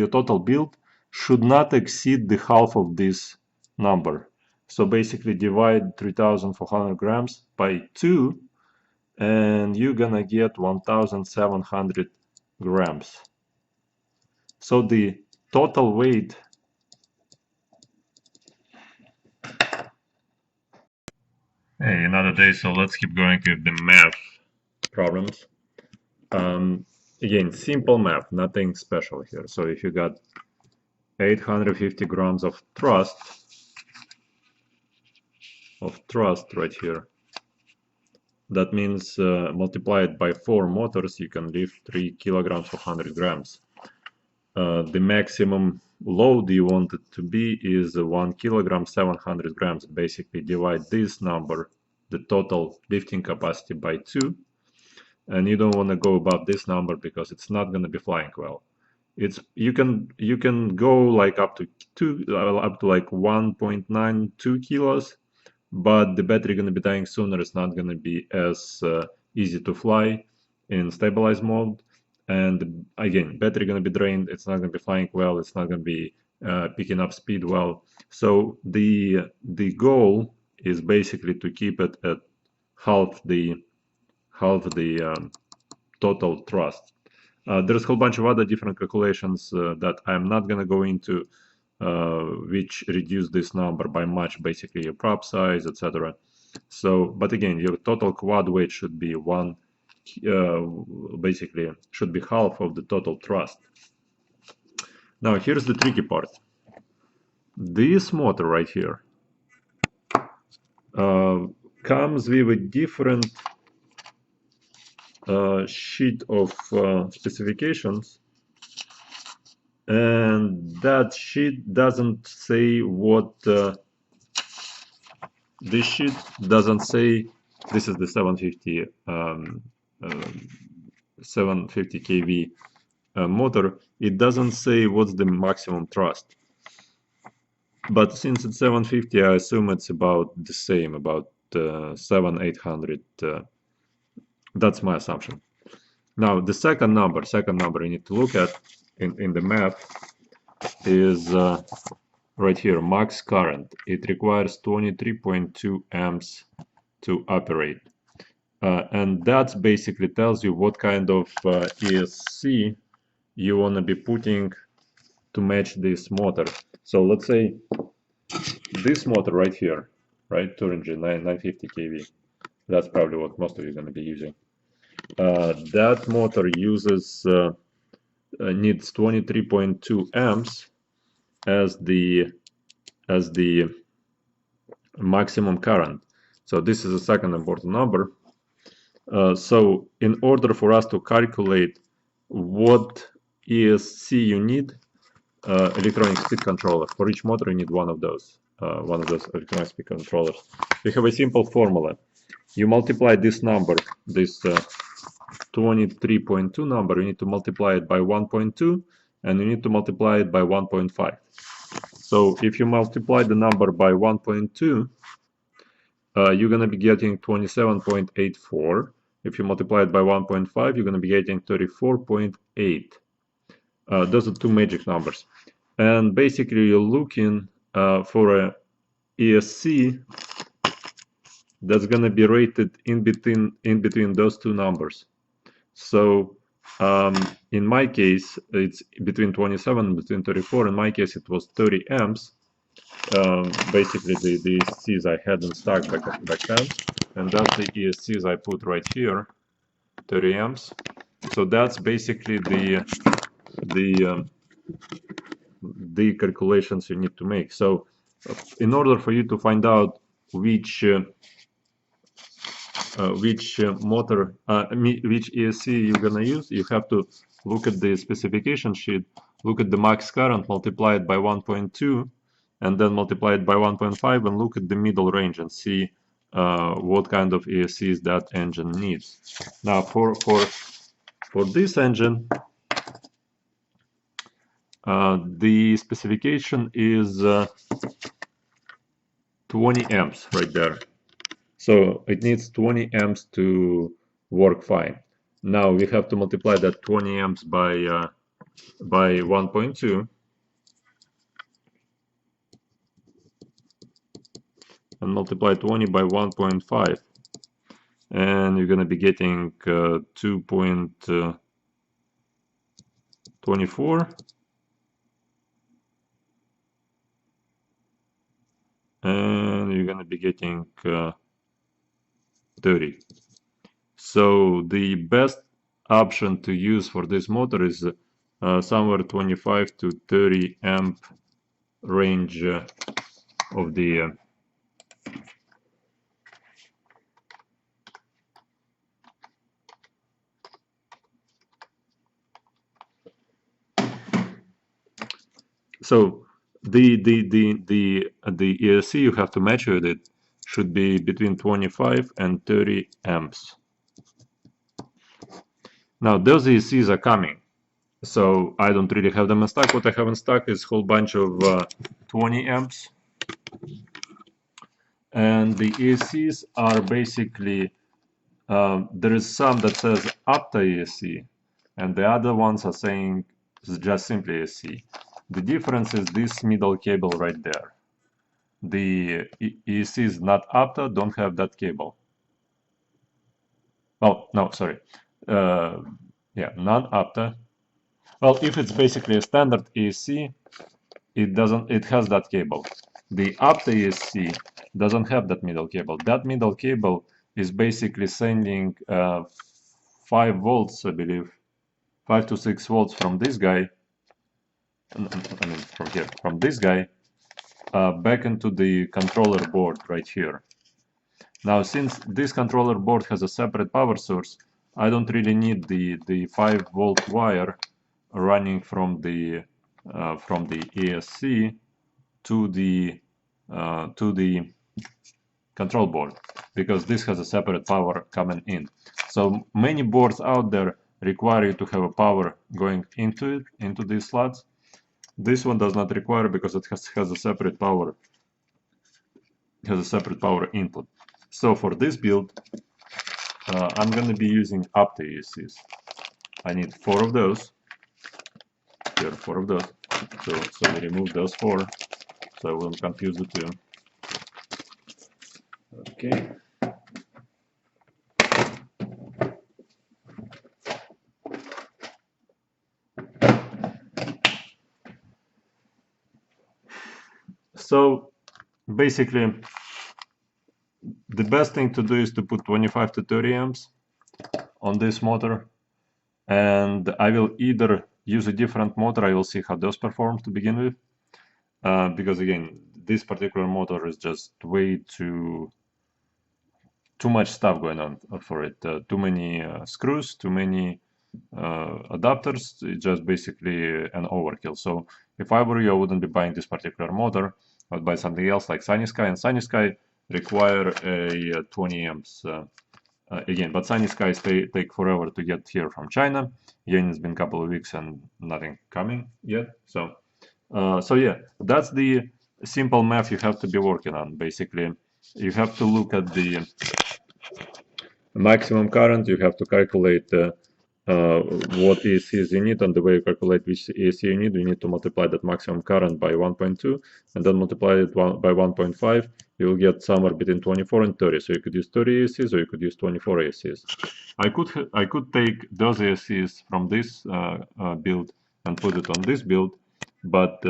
total build should not exceed the half of this number. So basically divide 3,400 grams by 2 and you're gonna get 1,700 grams. So the total weight Hey, another day, so let's keep going with the math problems. Again, simple math, nothing special here. So if you got 850 grams of thrust right here, that means multiplied by 4 motors, you can lift 3 kilograms 400 grams. The maximum load you want it to be is 1 kilogram 700 grams. Basically divide this number, the total lifting capacity, by 2, and you don't want to go above this number because it's not going to be flying well. You can go like up to like 1.92 kilos, but the battery going to be dying sooner. It's not going to be as easy to fly in stabilized mode, and again, battery going to be drained. It's not going to be flying well. It's not going to be picking up speed well. So the goal is basically to keep it at half the total thrust. There's a whole bunch of other different calculations that I'm not going to go into, which reduce this number by much, basically your prop size, etc. So, but again, your total quad weight should be basically should be half of the total thrust. Now, here's the tricky part. This motor right here comes with a different sheet of specifications, and that sheet doesn't say what this sheet doesn't say. This is the 750 kV motor. It doesn't say what's the maximum thrust. But since it's 750, I assume it's about the same, about 700-800. That's my assumption. Now, the second number you need to look at in the map is right here, max current. It requires 23.2 amps to operate. And that basically tells you what kind of ESC you want to be putting to match this motor. So let's say this motor right here, right, turnigy 950 kV. That's probably what most of you are going to be using. That motor uses needs 23.2 amps as the maximum current. So this is a second important number. So in order for us to calculate what ESC you need, electronic speed controller, for each motor you need one of those electronic speed controllers. We have a simple formula. You multiply this number, this 23.2 number, you need to multiply it by 1.2, and you need to multiply it by 1.5. So if you multiply the number by 1.2, you're going to be getting 27.84. If you multiply it by 1.5, you're going to be getting 34.8. Those are two magic numbers. And basically, you're looking for a ESC that's going to be rated in between those two numbers. So in my case, it's between 27 and between 34. In my case, it was 30 amps. Basically, the ESCs I had in stock back then, and that's the ESCs I put right here, 30 amps. So that's basically the calculations you need to make. So in order for you to find out which motor, which ESC you're gonna use, you have to look at the specification sheet, look at the max current, multiply it by 1.2, and then multiply it by 1.5, and look at the middle range and see what kind of ESCs that engine needs. Now, for this engine, the specification is 20 amps right there. So it needs 20 amps to work fine. Now we have to multiply that 20 amps by 1.2, and multiply 20 by 1.5, and you're going to be getting 2.24, and you're going to be getting 30. So the best option to use for this motor is somewhere 25 to 30 amp range of the so the ESC you have to match with it should be between 25 and 30 amps. Now those ESCs are coming, so I don't really have them in stock. What I have in stock is a whole bunch of 20 amps, and the ESCs are basically there is some that says opto ESC, and the other ones are saying just simply ESC. The difference is this middle cable right there. The ESC is not opto, don't have that cable. Oh, no, sorry. Yeah, non-opto. Well, if it's basically a standard ESC, it has that cable. The opto ESC doesn't have that middle cable. That middle cable is basically sending 5 volts, I believe, 5 to 6 volts from this guy, I mean from here, from this guy, back into the controller board right here. Now, since this controller board has a separate power source, I don't really need the 5-volt wire running from the ESC to the control board, because this has a separate power coming in. So many boards out there require you to have a power going into these slots, This one does not require because it has a separate power. Has a separate power input. So for this build, I'm going to be using opto ESCs. I need 4 of those. Here, 4 of those. So we remove those 4, so I won't confuse the two. Okay. So basically, the best thing to do is to put 25 to 30 amps on this motor, and I will either use a different motor. I will see how those perform to begin with, because again, this particular motor is just way too much stuff going on for it. Too many screws, too many adapters. It's just basically an overkill. So if I were you, I wouldn't be buying this particular motor. I would buy something else like SunnySky, and SunnySky require a 20 amps. Again, but SunnySky take forever to get here from China. Again, it's been a couple of weeks and nothing coming yet. So yeah, that's the simple math you have to be working on. Basically, you have to look at the maximum current. You have to calculate what ESCs you need, and the way you calculate which ESC you need to multiply that maximum current by 1.2 and then multiply it by 1.5. You will get somewhere between 24 and 30. So you could use 30 ESCs or you could use 24 ESCs. I could take those ESCs from this build and put it on this build, but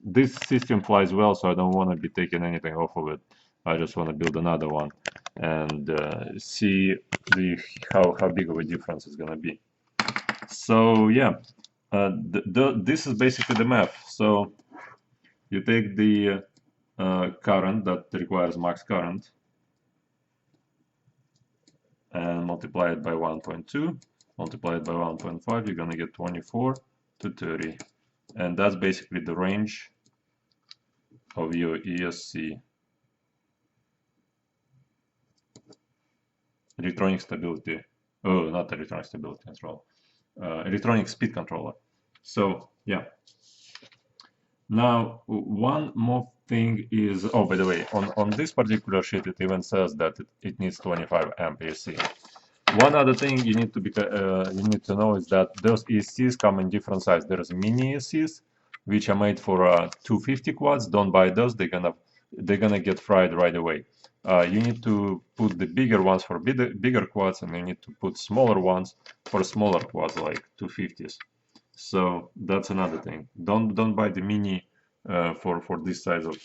this system flies well, so I don't want to be taking anything off of it. I just want to build another one and see how big of a difference it's gonna be. So yeah, this is basically the math. So you take the current that requires max current and multiply it by 1.2, multiply it by 1.5, you're gonna get 24 to 30, and that's basically the range of your ESC. Electronic stability, oh, not electronic stability control, electronic speed controller. So yeah. Now one more thing is, oh, by the way, on this particular sheet it even says that it needs 25 amp ESC. One other thing you need to know is that those ESCs come in different sizes. There's mini ESCs which are made for 250 quads. Don't buy those; they're gonna get fried right away. You need to put the bigger ones for bigger quads, and you need to put smaller ones for smaller quads like 250s. So that's another thing. Don't buy the mini for this size of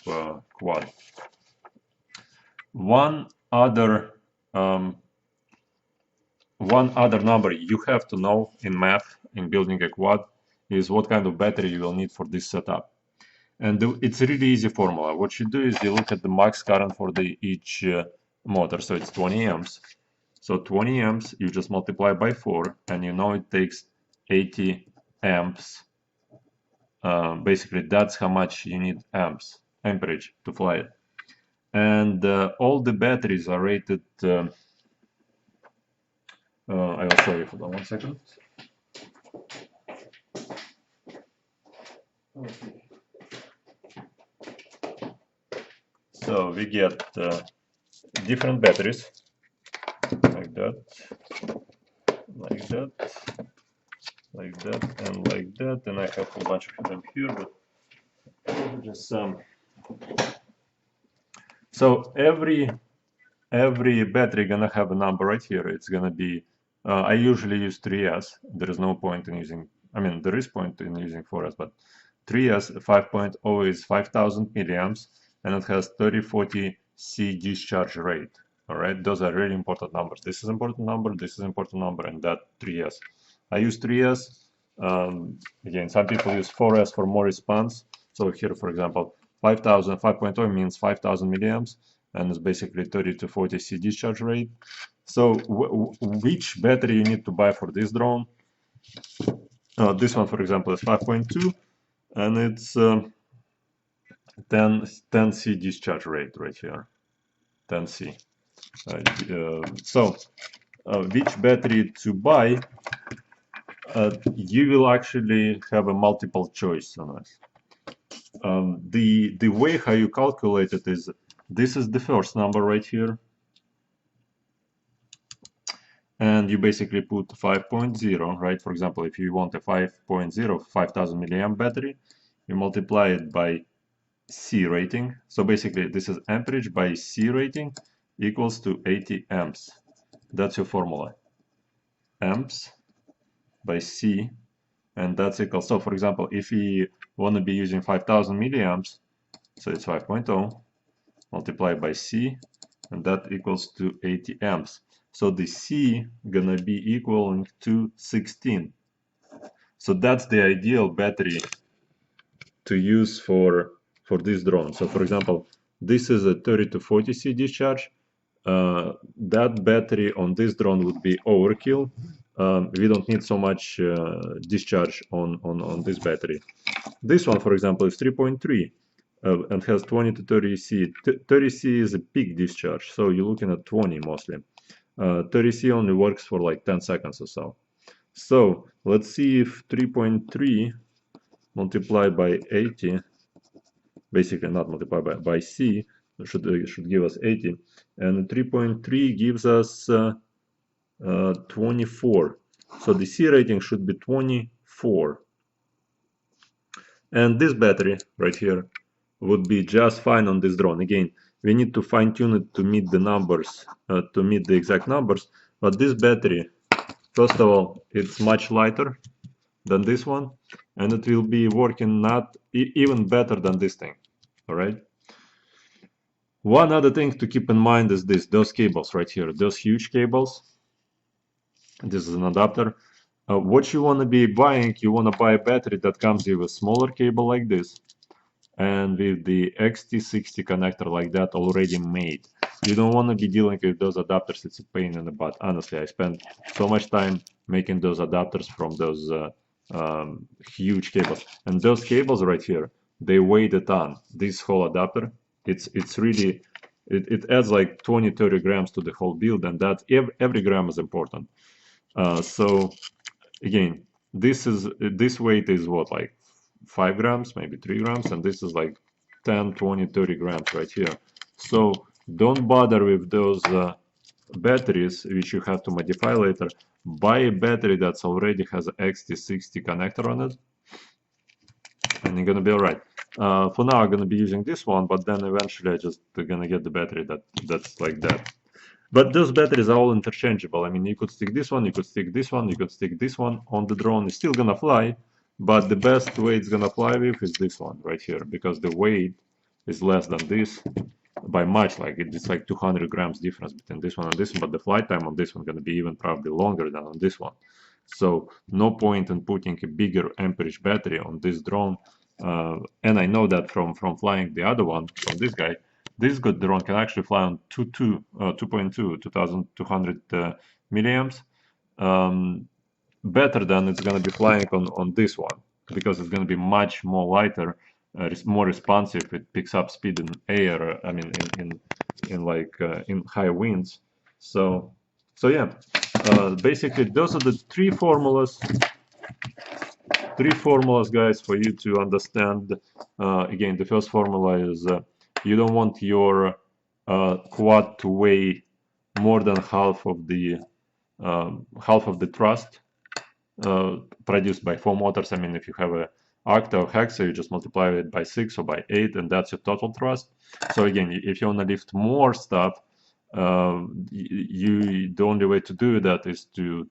quad. One other number you have to know in math in building a quad is what kind of battery you will need for this setup. And it's a really easy formula. What you do is you look at the max current for each motor. So it's 20 amps. So 20 amps, you just multiply by 4, and you know it takes 80 amps. Basically, that's how much you need amperage to fly it. And all the batteries are rated. I will show you. Hold on 1 second. Okay. So we get different batteries, like that, like that, like that, and like that. And I have a bunch of them here, but just some. So every battery gonna have a number right here. It's gonna be. I usually use 3S. There is no point in using. I mean, there is point in using 4S, but 3S 5.0 is 5,000 milliamps. And it has 3040 C discharge rate. All right, those are really important numbers. This is important number, this is important number, and that 3S. I use 3S. Again, some people use 4S for more response. So here, for example, 5.0 means 5,000 milliamps, and it's basically 30 to 40 C discharge rate. So which battery you need to buy for this drone? This one, for example, is 5.2, and it's 10 C discharge rate right here, 10 C. So which battery to buy You will actually have a multiple choice on this. The way how you calculate it is, this is the first number right here, and you basically put 5.0, right? For example, if you want a 5.0 5000 milliamp battery, you multiply it by C rating. So basically this is amperage by C rating equals to 80 amps. That's your formula. Amps by C, and that's equal. So for example, if you want to be using 5000 milliamps, so it's 5.0 multiplied by C, and that equals to 80 amps. So the C gonna be equaling to 16. So that's the ideal battery to use for this drone. So for example, this is a 30 to 40 C discharge. That battery on this drone would be overkill. We don't need so much discharge on this battery. This one, for example, is 3.3 and has 20 to 30 C. 30 C is a peak discharge, so you're looking at 20 mostly. 30 C only works for like 10 seconds or so. So let's see if 3.3 multiplied by 80, basically not multiplied by C, should give us 80, and 3.3 gives us 24. So the C rating should be 24. And this battery right here would be just fine on this drone. Again, we need to fine tune it to meet the numbers, to meet the exact numbers. But this battery, first of all, it's much lighter than this one, and it will be working not even better than this thing. All right. One other thing to keep in mind is those cables right here, those huge cables. This is an adapter. What you want to be buying, you want to buy a battery that comes with a smaller cable like this, and with the XT60 connector like that already made. You don't want to be dealing with those adapters. It's a pain in the butt. Honestly, I spent so much time making those adapters from those huge cables. And those cables right here, they weigh a ton. This whole adapter, it's really, it adds like 20-30 grams to the whole build, and that every gram is important. So again, this weight is what, like 5 grams, maybe 3 grams, and this is like 10, 20, 30 grams right here. So don't bother with those batteries, which you have to modify later. Buy a battery that's already has an XT60 connector on it, and you're gonna be alright. For now, I'm gonna be using this one, but then eventually I just gonna get the battery that's like that. But those batteries are all interchangeable. I mean, you could stick this one, you could stick this one, you could stick this one on the drone. It's still gonna fly, but the best way it's gonna fly with is this one right here, because the weight is less than this by much. Like it's like 200 grams difference between this one and this one, but the flight time on this one gonna be even probably longer than on this one. So no point in putting a bigger amperage battery on this drone. And I know that from flying the other one, from this guy, this good drone can actually fly on 2200 milliamps, better than it's going to be flying on this one, because it's going to be much more lighter, more responsive. It picks up speed in air, I mean in high winds. So yeah, basically those are the three formulas, guys, for you to understand. Again, the first formula is you don't want your quad to weigh more than half of the thrust produced by 4 motors. I mean, if you have a octa or hexa, you just multiply it by 6 or by 8, and that's your total thrust. So again, if you want to lift more stuff, the only way to do that is to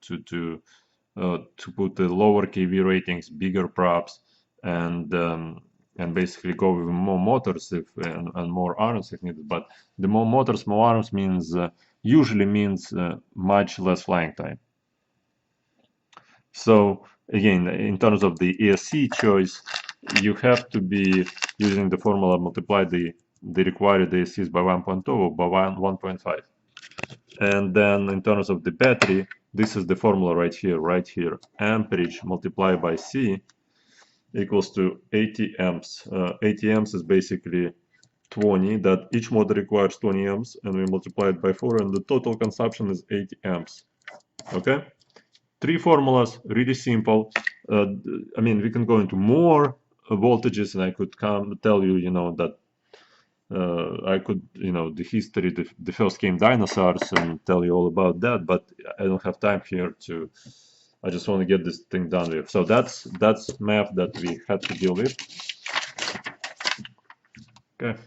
put the lower kV ratings, bigger props, and basically go with more motors and more arms if needed. But the more motors, more arms means usually means much less flying time. So again, in terms of the ESC choice, you have to be using the formula multiply the required ESCs by 1.0 or by 1.5. And then in terms of the battery, this is the formula right here. Amperage multiplied by C equals to 80 amps. 80 amps is basically 20, that each motor requires 20 amps, and we multiply it by 4, and the total consumption is 80 amps. Okay? 3 formulas, really simple. I mean, we can go into more voltages, and I could tell you, that I could, the history, the first game dinosaurs, and tell you all about that, but I don't have time here to. I just want to get this thing done with. So that's math that we had to deal with. Okay.